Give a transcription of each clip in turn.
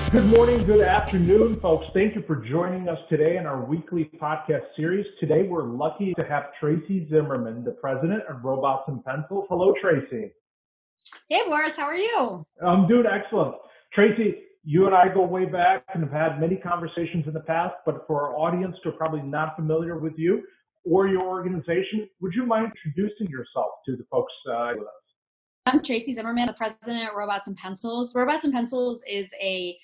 Good morning, good afternoon, folks. Thank you for joining us today in our weekly podcast series. Today, we're lucky to have Tracey Zimmerman, the president of Robots and Pencils. Hello, Tracey. Hey, Boris, how are you? I'm doing excellent. Tracey, you and I go way back and have had many conversations in the past, but for our audience who are probably not familiar with you or your organization, would you mind introducing yourself to the folks with us? I'm Tracey Zimmerman, the president of Robots and Pencils. Robots and Pencils is a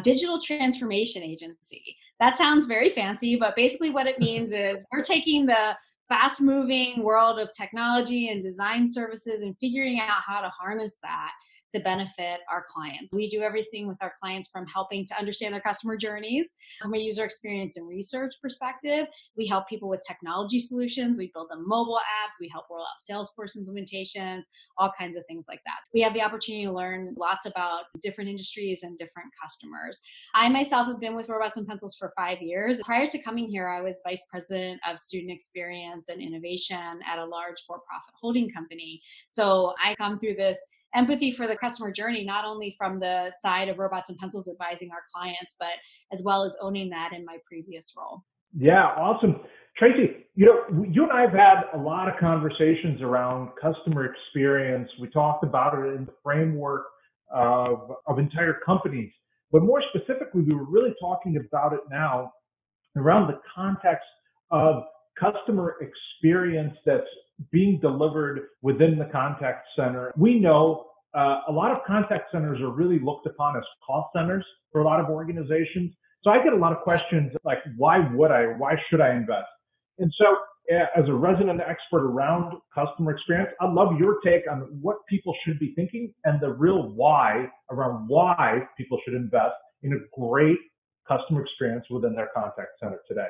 digital transformation agency. That sounds very fancy, but basically what it means is we're taking the fast-moving world of technology and design services and figuring out how to harness that to benefit our clients. We do everything with our clients from helping to understand their customer journeys from a user experience and research perspective. We help people with technology solutions. We build them mobile apps. We help roll out Salesforce implementations, all kinds of things like that. We have the opportunity to learn lots about different industries and different customers. I myself have been with Robots and Pencils for 5 years. Prior to coming here, I was vice president of student experience and innovation at a large for-profit holding company. So I come through this empathy for the customer journey, not only from the side of Robots and Pencils advising our clients, but as well as owning that in my previous role. Yeah, awesome. Tracey, you and I have had a lot of conversations around customer experience. We talked about it in the framework of entire companies, but more specifically, we were really talking about it now around the context of customer experience that's being delivered within the contact center. We know a lot of contact centers are really looked upon as cost centers for a lot of organizations. So I get a lot of questions like, why should I invest? And so as a resident expert around customer experience, I'd love your take on what people should be thinking and the real why around why people should invest in a great customer experience within their contact center today.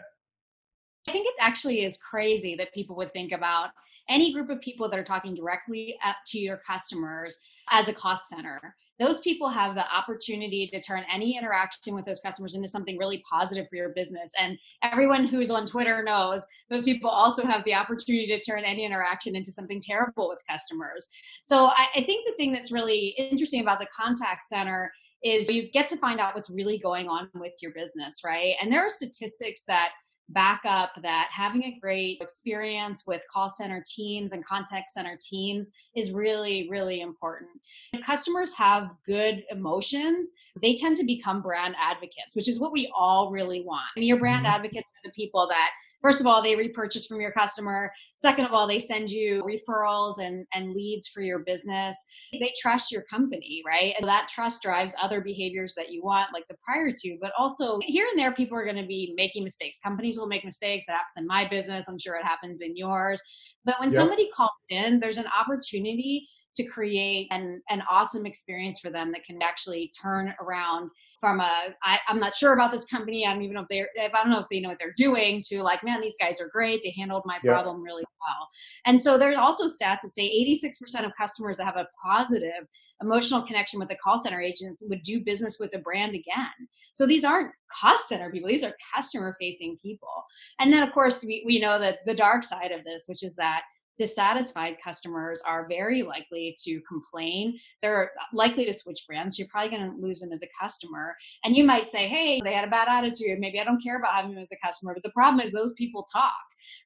I think it actually is crazy that people would think about any group of people that are talking directly up to your customers as a cost center. Those people have the opportunity to turn any interaction with those customers into something really positive for your business. And everyone who's on Twitter knows those people also have the opportunity to turn any interaction into something terrible with customers. So I think the thing that's really interesting about the contact center is you get to find out what's really going on with your business, right? And there are statistics that back up that having a great experience with call center teams and contact center teams is really, really important. If customers have good emotions, they tend to become brand advocates, which is what we all really want. I mean, your brand advocates are the people that, first of all, they repurchase from your customer. Second of all, they send you referrals and leads for your business. They trust your company, right? And that trust drives other behaviors that you want, like the prior to, but also here and there, people are going to be making mistakes. Companies will make mistakes. That happens in my business. I'm sure it happens in yours. But when somebody calls in, there's an opportunity to create an awesome experience for them that can actually turn around from I'm not sure about this company. I don't even know if I don't know if they know what they're doing, to like, man, these guys are great. They handled my problem really well. And so there's also stats that say 86% of customers that have a positive emotional connection with a call center agent would do business with a brand again. So these aren't cost center people. These are customer facing people. And then of course we know that the dark side of this, which is that dissatisfied customers are very likely to complain. They're likely to switch brands. You're probably going to lose them as a customer. And you might say, hey, they had a bad attitude. Maybe I don't care about having them as a customer. But the problem is those people talk,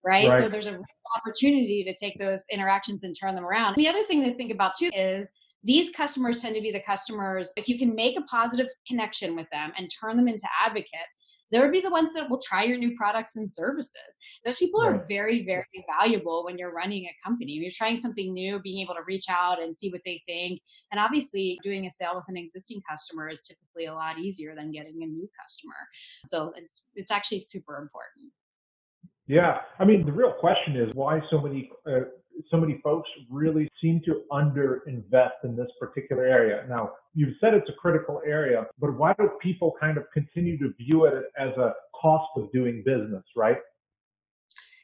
right? So there's a real opportunity to take those interactions and turn them around. The other thing to think about too is these customers tend to be the customers, if you can make a positive connection with them and turn them into advocates, they would be the ones that will try your new products and services. Those people are very, very valuable when you're running a company. When you're trying something new, being able to reach out and see what they think. And obviously doing a sale with an existing customer is typically a lot easier than getting a new customer. So it's actually super important. Yeah. I mean, the real question is why so many folks really seem to underinvest in this particular area. Now, you've said it's a critical area, but why do people kind of continue to view it as a cost of doing business, right?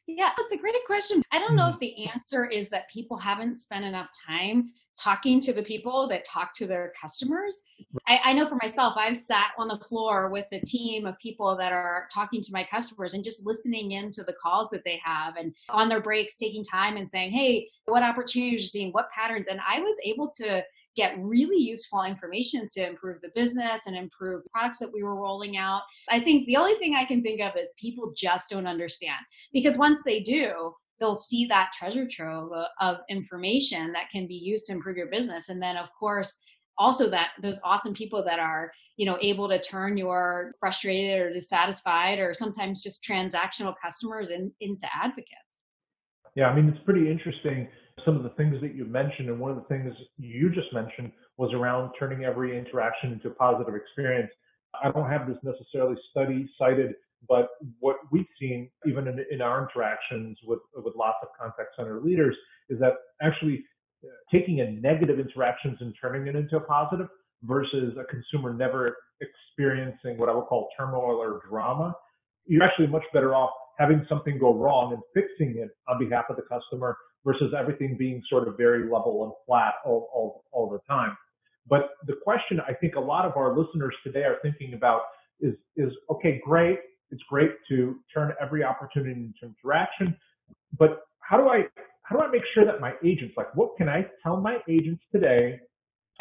Yeah, that's a great question. I don't know if the answer is that people haven't spent enough time talking to the people that talk to their customers. I know for myself, I've sat on the floor with a team of people that are talking to my customers and just listening into the calls that they have, and on their breaks, taking time and saying, hey, what opportunities are you seeing? What patterns? And I was able to get really useful information to improve the business and improve products that we were rolling out. I think the only thing I can think of is people just don't understand, because once they do, they'll see that treasure trove of information that can be used to improve your business. And then of course, also that those awesome people that are, able to turn your frustrated or dissatisfied or sometimes just transactional customers into advocates. Yeah, I mean, it's pretty interesting, some of the things that you mentioned. And one of the things you just mentioned was around turning every interaction into a positive experience. I don't have this necessarily study cited, but what we've seen, even in our interactions with lots of contact center leaders, is that actually taking a negative interactions and turning it into a positive versus a consumer never experiencing what I would call turmoil or drama, you're actually much better off having something go wrong and fixing it on behalf of the customer versus everything being sort of very level and flat all the time. But the question I think a lot of our listeners today are thinking about is okay, great. It's great to turn every opportunity into interaction, but how do I make sure that my agents, like, what can I tell my agents today?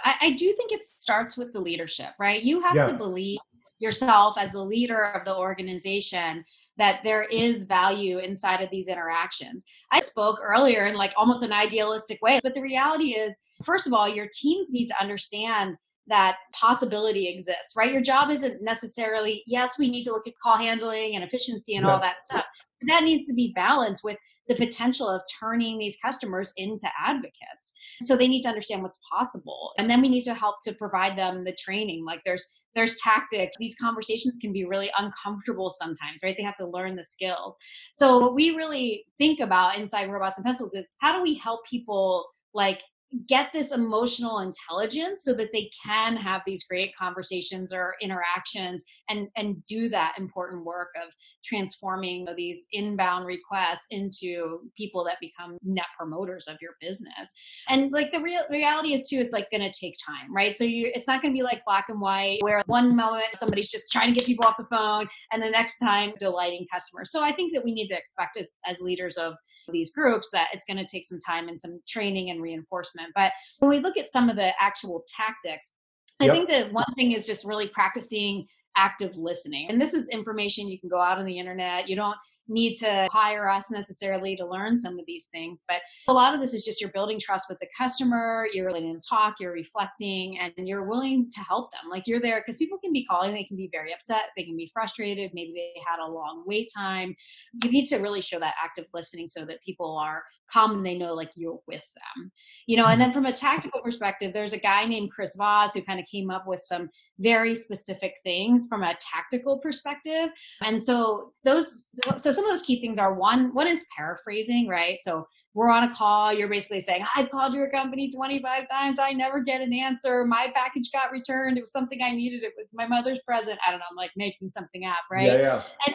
I do think it starts with the leadership, right? You have Yeah. to believe yourself as the leader of the organization that there is value inside of these interactions. I spoke earlier in like almost an idealistic way, but the reality is, first of all, your teams need to understand that possibility exists, right? Your job isn't necessarily, yes, we need to look at call handling and efficiency and all that stuff. But that needs to be balanced with the potential of turning these customers into advocates. So they need to understand what's possible. And then we need to help to provide them the training. Like there's tactics. These conversations can be really uncomfortable sometimes, right? They have to learn the skills. So what we really think about inside Robots and Pencils is how do we help people like get this emotional intelligence so that they can have these great conversations or interactions and do that important work of transforming these inbound requests into people that become net promoters of your business. And like the reality is too, it's like going to take time, right? So it's not going to be like black and white where one moment somebody's just trying to get people off the phone and the next time delighting customers. So I think that we need to expect as leaders of these groups that it's going to take some time and some training and reinforcement. But when we look at some of the actual tactics, I think that one thing is just really practicing active listening. And this is information you can go out on the internet. You don't need to hire us necessarily to learn some of these things. But a lot of this is just you're building trust with the customer. You're willing to talk, you're reflecting, and you're willing to help them. Like you're there because people can be calling. They can be very upset. They can be frustrated. Maybe they had a long wait time. You need to really show that active listening so that people are calm and they know like you're with them. And then from a tactical perspective, there's a guy named Chris Voss who kind of came up with some very specific things from a tactical perspective. And so some of those key things are one is paraphrasing, right? So we're on a call. You're basically saying, I've called your company 25 times. I never get an answer. My package got returned. It was something I needed. It was my mother's present. I don't know. I'm like making something up, right? Yeah. And,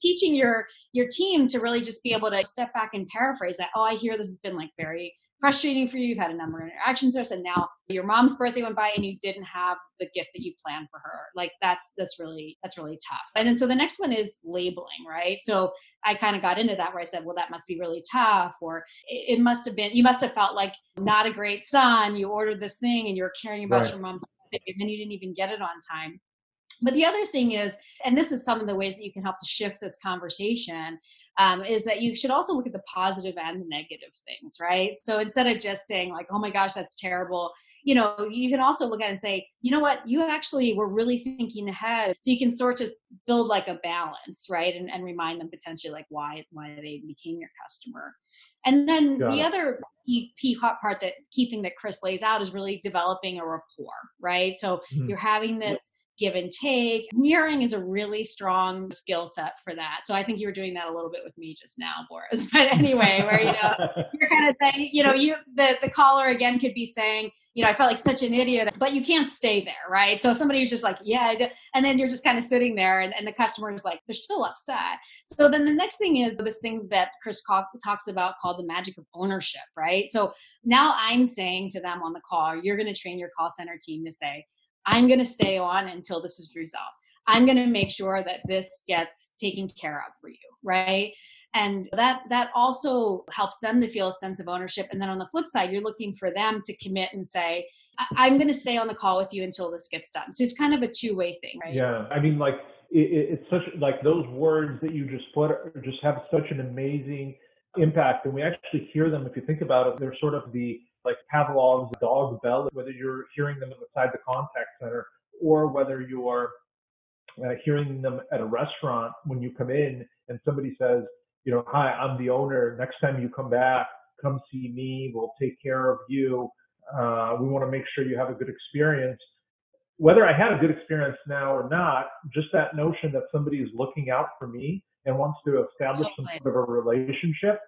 teaching your team to really just be able to step back and paraphrase that. Oh, I hear this has been like very frustrating for you. You've had a number of interactions with us, and now your mom's birthday went by and you didn't have the gift that you planned for her. Like that's really tough. And then so the next one is labeling, right? So I kind of got into that where I said, well, that must be really tough, or it must have been, you must have felt like not a great son. You ordered this thing and you were caring about your mom's birthday and then you didn't even get it on time. But the other thing is, and this is some of the ways that you can help to shift this conversation, is that you should also look at the positive and the negative things, right? So instead of just saying like, oh my gosh, that's terrible, you can also look at it and say, you know what, you actually were really thinking ahead. So you can sort of build like a balance, right? And remind them potentially like why they became your customer. And then the other key thing that Chris lays out is really developing a rapport, right? So you're having this give and take. Mirroring is a really strong skill set for that. So I think you were doing that a little bit with me just now, Boris. But anyway, where, you're kind of saying, the caller again could be saying, I felt like such an idiot, but you can't stay there, right? So somebody who's just like, and then you're just kind of sitting there and the customer is like, they're still upset. So then the next thing is this thing that Chris talks about called the magic of ownership, right? So now I'm saying to them on the call, you're going to train your call center team to say, I'm going to stay on until this is resolved. I'm going to make sure that this gets taken care of for you, right? And that also helps them to feel a sense of ownership. And then on the flip side, you're looking for them to commit and say, I'm going to stay on the call with you until this gets done. So it's kind of a two-way thing, right? Yeah. I mean, like, it's such, like, those words that you just put just have such an amazing impact. And we actually hear them, if you think about it, they're sort of the, like, Pavlovs Dog Bell, whether you're hearing them inside the contact center or whether you are hearing them at a restaurant when you come in and somebody says, hi, I'm the owner. Next time you come back, come see me. We'll take care of you. We want to make sure you have a good experience. Whether I had a good experience now or not, just that notion that somebody is looking out for me and wants to establish some sort of a relationship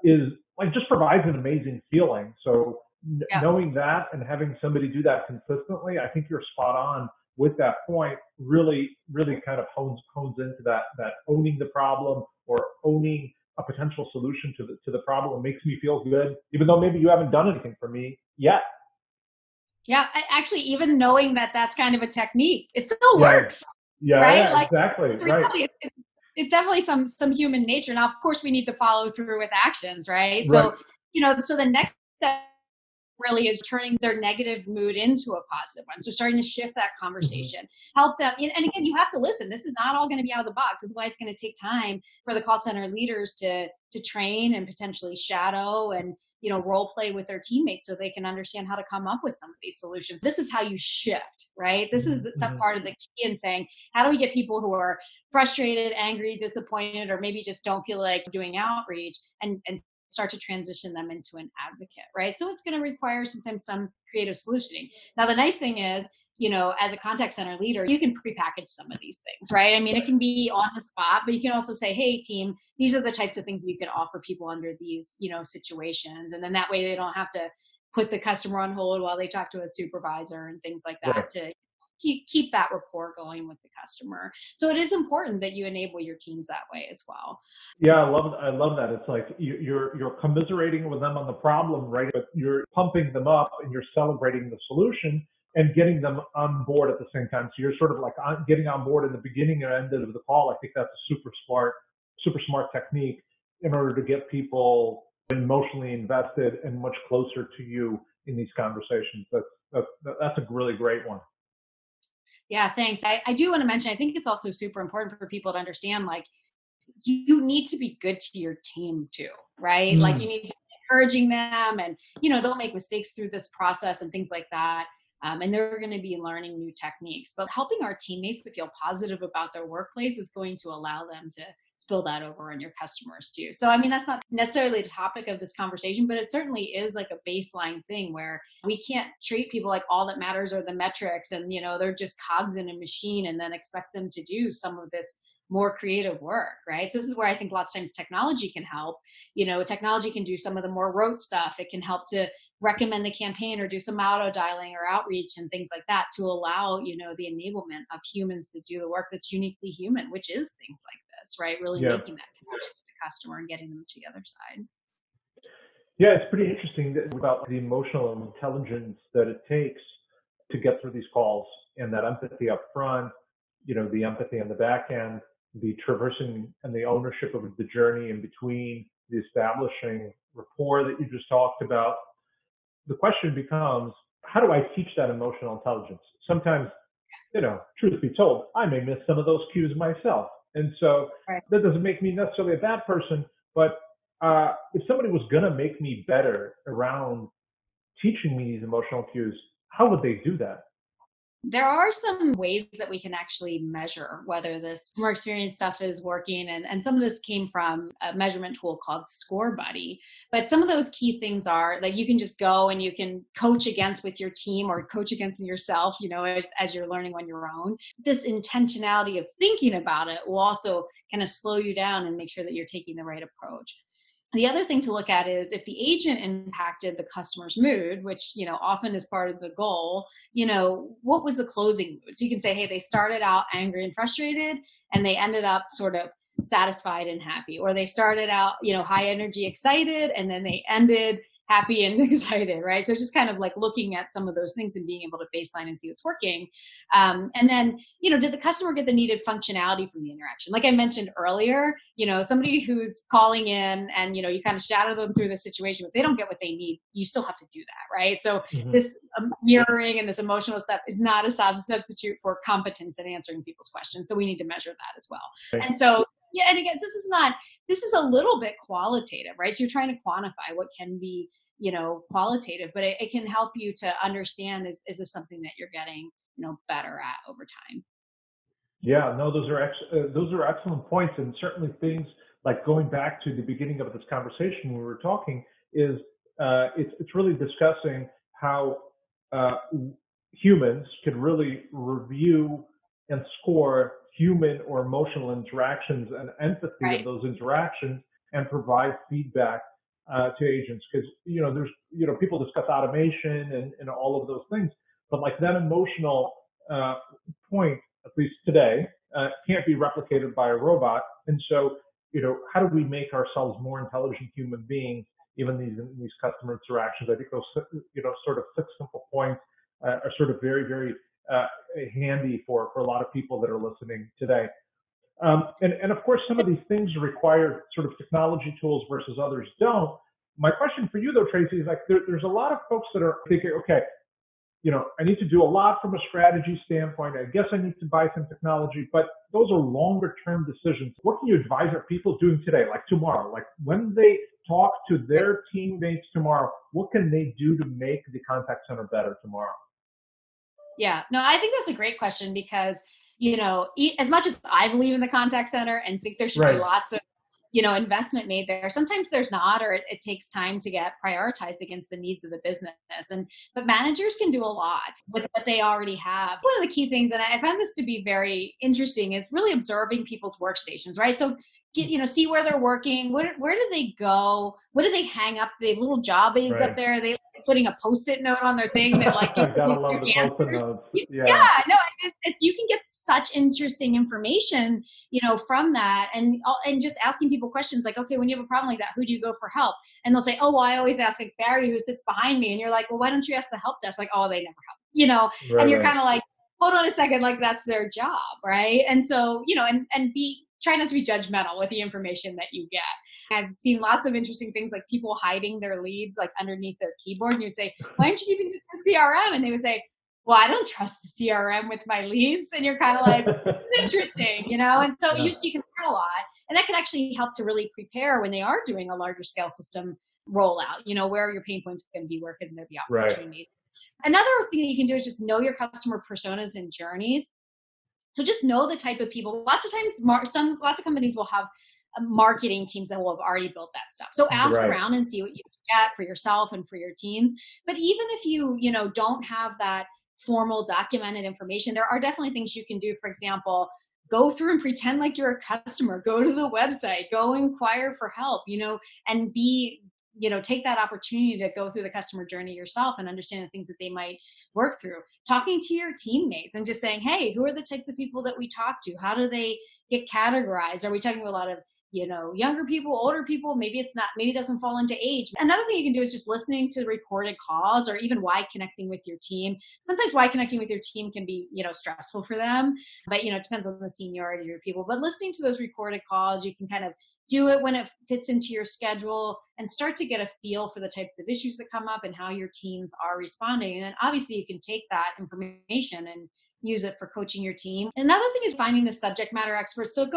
is, like, just provides an amazing feeling. So knowing that and having somebody do that consistently, I think you're spot on with that point. Really, really kind of hones into that owning the problem or owning a potential solution to the problem. It makes me feel good, even though maybe you haven't done anything for me yet. Yeah, actually, even knowing that that's kind of a technique, it still works. Yeah, right? Yeah, like, exactly. Right. It's definitely some human nature. Now, of course, we need to follow through with actions, right? Right. So, so the next step really is turning their negative mood into a positive one. So starting to shift that conversation, help them. And again, you have to listen. This is not all going to be out of the box. This is why it's going to take time for the call center leaders to train and potentially shadow and, role play with their teammates so they can understand how to come up with some of these solutions. This is how you shift, right? This is some part of the key in saying, how do we get people who are frustrated, angry, disappointed, or maybe just don't feel like doing outreach and start to transition them into an advocate, right? So it's going to require sometimes some creative solutioning. Now, the nice thing is, as a contact center leader, you can prepackage some of these things, right? I mean, it can be on the spot, but you can also say, hey, team, these are the types of things that you can offer people under these, situations. And then that way they don't have to put the customer on hold while they talk to a supervisor and things like that to keep that rapport going with the customer. So it is important that you enable your teams that way as well. Yeah, I love that. It's like you're commiserating with them on the problem, right? But you're pumping them up and you're celebrating the solution and getting them on board at the same time. So you're sort of like getting on board in the beginning and end of the call. I think that's a super smart technique in order to get people emotionally invested and much closer to you in these conversations. That's a really great one. Yeah, thanks. I do want to mention, I think it's also super important for people to understand, like, you need to be good to your team too, right? Like, you need to be encouraging them and, they'll make mistakes through this process and things like that. And they're going to be learning new techniques, but helping our teammates to feel positive about their workplace is going to allow them to spill that over on your customers too. So, I mean, that's not necessarily the topic of this conversation, but it certainly is like a baseline thing where we can't treat people like all that matters are the metrics and, they're just cogs in a machine and then expect them to do some of this more creative work, right? So this is where I think lots of times technology can help. Technology can do some of the more rote stuff. It can help to recommend the campaign or do some auto dialing or outreach and things like that to allow, the enablement of humans to do the work that's uniquely human, which is things like this, right? Really making that connection with the customer and getting them to the other side. Yeah, it's pretty interesting about the emotional intelligence that it takes to get through these calls and that empathy up front, the empathy on the back end, the traversing and the ownership of the journey in between, the establishing rapport that you just talked about. The question becomes, how do I teach that emotional intelligence? Sometimes, truth be told, I may miss some of those cues myself. And so that doesn't make me necessarily a bad person, but if somebody was going to make me better around teaching me these emotional cues, how would they do that? There are some ways that we can actually measure whether this more experienced stuff is working. And some of this came from a measurement tool called Score Buddy. But some of those key things are that you can just go and you can coach against with your team or coach against yourself, as you're learning on your own. This intentionality of thinking about it will also kind of slow you down and make sure that you're taking the right approach. The other thing to look at is if the agent impacted the customer's mood, which, often is part of the goal, what was the closing mood? So you can say, hey, they started out angry and frustrated and they ended up sort of satisfied and happy, or they started out, high energy, excited, and then they ended happy and excited, right? So just kind of like looking at some of those things and being able to baseline and see what's working. And then, did the customer get the needed functionality from the interaction? Like I mentioned earlier, somebody who's calling in and, you kind of shadow them through the situation. If they don't get what they need, you still have to do that, right? So this mirroring and this emotional stuff is not a substitute for competence in answering people's questions. So we need to measure that as well. Right. And so, yeah, and again, this is a little bit qualitative, right? So you're trying to quantify what can be, qualitative, but it can help you to understand, is this something that you're getting, better at over time? Yeah, no, those are excellent points, and certainly things like going back to the beginning of this conversation when we were talking is it's really discussing how humans can really review and score human or emotional interactions and empathy of those interactions and provide feedback to agents, because there's people discuss automation and all of those things, but like that emotional point, at least today, can't be replicated by a robot. And so how do we make ourselves more intelligent human beings, even these customer interactions? I think those sort of 6 simple points are sort of very, very handy for a lot of people that are listening today. And of course, some of these things require sort of technology tools versus others don't. My question for you, though, Tracey, is like there's a lot of folks that are thinking, okay, I need to do a lot from a strategy standpoint. I guess I need to buy some technology, but those are longer term decisions. What can you advise our people doing today, like tomorrow? Like when they talk to their teammates tomorrow, what can they do to make the contact center better tomorrow? Yeah, no, I think that's a great question because, as much as I believe in the contact center and think there should be lots of, investment made there, sometimes there's not, or it takes time to get prioritized against the needs of the business. But managers can do a lot with what they already have. One of the key things, and I found this to be very interesting, is really observing people's workstations, right? So see where they're working. Where do they go? What do they hang up? They have little job aids up there. Are they putting a Post-it note on their thing that like gotta love the Post-it notes. Yeah, no, you can get such interesting information, from that, and just asking people questions like, okay, when you have a problem like that, who do you go for help? And they'll say, oh, well, I always ask like Barry, who sits behind me. And you're like, well, why don't you ask the help desk? Like, oh, they never help, and you're kind of like, hold on a second, like that's their job, right? And so, try not to be judgmental with the information that you get. I've seen lots of interesting things like people hiding their leads like underneath their keyboard. And you'd say, why aren't you keeping this in the CRM? And they would say, well, I don't trust the CRM with my leads. And you're kind of like, it's interesting, And so you can learn a lot. And that can actually help to really prepare when they are doing a larger scale system rollout, where are your pain points going to be, where can there be opportunities? Another thing that you can do is just know your customer personas and journeys. So just know the type of people. Lots of times, lots of companies will have marketing teams that will have already built that stuff. So ask around and see what you get for yourself and for your teams. But even if you, don't have that formal documented information, there are definitely things you can do. For example, go through and pretend like you're a customer. Go to the website. Go inquire for help. And be take that opportunity to go through the customer journey yourself and understand the things that they might work through. Talking to your teammates and just saying, hey, who are the types of people that we talk to? How do they get categorized? Are we talking to a lot of, younger people, older people? Maybe it doesn't fall into age. Another thing you can do is just listening to recorded calls, or even why connecting with your team. Sometimes why connecting with your team can be, stressful for them, but, it depends on the seniority of your people. But listening to those recorded calls, you can kind of do it when it fits into your schedule and start to get a feel for the types of issues that come up and how your teams are responding. And then obviously you can take that information and use it for coaching your team. Another thing is finding the subject matter experts. So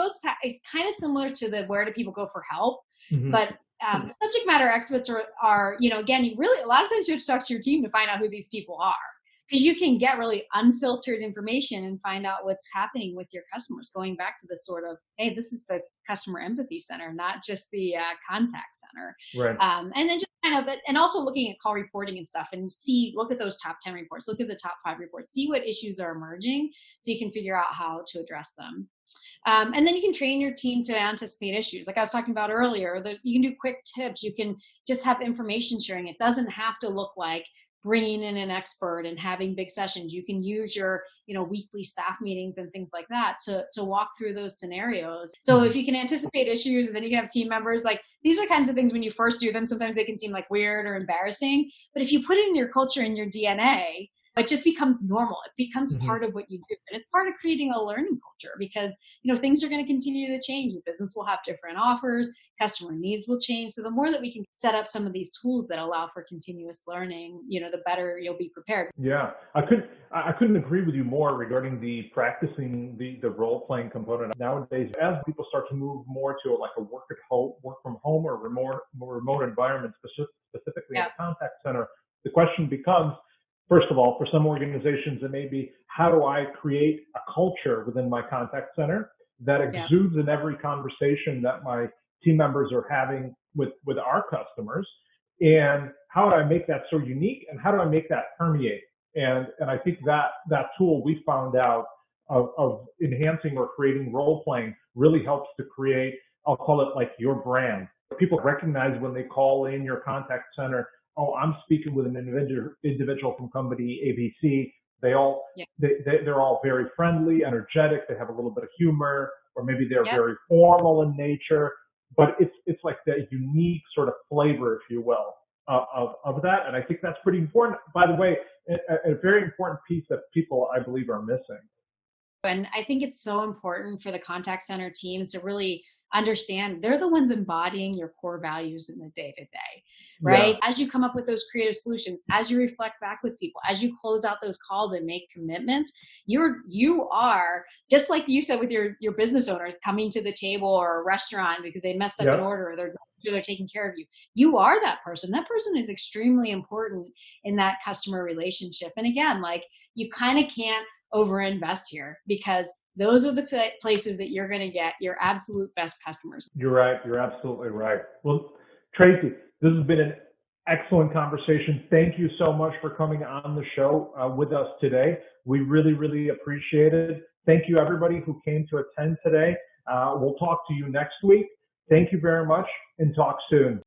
it's kind of similar to the where do people go for help, but subject matter experts are, again, you really, a lot of times you have to talk to your team to find out who these people are. Because you can get really unfiltered information and find out what's happening with your customers, going back to the sort of, hey, this is the customer empathy center, not just the contact center. Right. And then just kind of, and also looking at call reporting and stuff and look at those top 10 reports, look at the top 5 reports, see what issues are emerging so you can figure out how to address them. And then you can train your team to anticipate issues. Like I was talking about earlier, you can do quick tips. You can just have information sharing. It doesn't have to look like bringing in an expert and having big sessions. You can use your, weekly staff meetings and things like that to walk through those scenarios. So if you can anticipate issues, and then you can have team members, like these are kinds of things when you first do them, sometimes they can seem like weird or embarrassing, but if you put it in your culture and your DNA, it just becomes normal. It becomes part of what you do. And it's part of creating a learning culture because, things are going to continue to change. The business will have different offers, customer needs will change. So the more that we can set up some of these tools that allow for continuous learning, the better you'll be prepared. Yeah, I couldn't agree with you more regarding the practicing the role-playing component. Nowadays, as people start to move more to like a work from home or remote environment, specifically in the contact center, the question becomes, first of all, for some organizations, it may be, how do I create a culture within my contact center that exudes in every conversation that my team members are having with our customers? And how do I make that so unique? And how do I make that permeate? And I think that tool we found out of enhancing or creating role playing really helps to create, I'll call it like your brand. People recognize when they call in your contact center, oh, I'm speaking with an individual from company ABC. They're all very friendly, energetic. They have a little bit of humor, or maybe they're very formal in nature. But it's like that unique sort of flavor, if you will, of that. And I think that's pretty important. By the way, a very important piece that people, I believe, are missing. And I think it's so important for the contact center teams to really understand they're the ones embodying your core values in the day-to-day, right? Yeah. As you come up with those creative solutions, as you reflect back with people, as you close out those calls and make commitments, you are, just like you said with your business owners coming to the table or a restaurant because they messed up an order or they're taking care of you. You are that person. That person is extremely important in that customer relationship. And again, like you kind of can't overinvest here because those are the places that you're going to get your absolute best customers. You're right. You're absolutely right. Well, Tracey, this has been an excellent conversation. Thank you so much for coming on the show with us today. We really, really appreciate it. Thank you, everybody who came to attend today. We'll talk to you next week. Thank you very much and talk soon.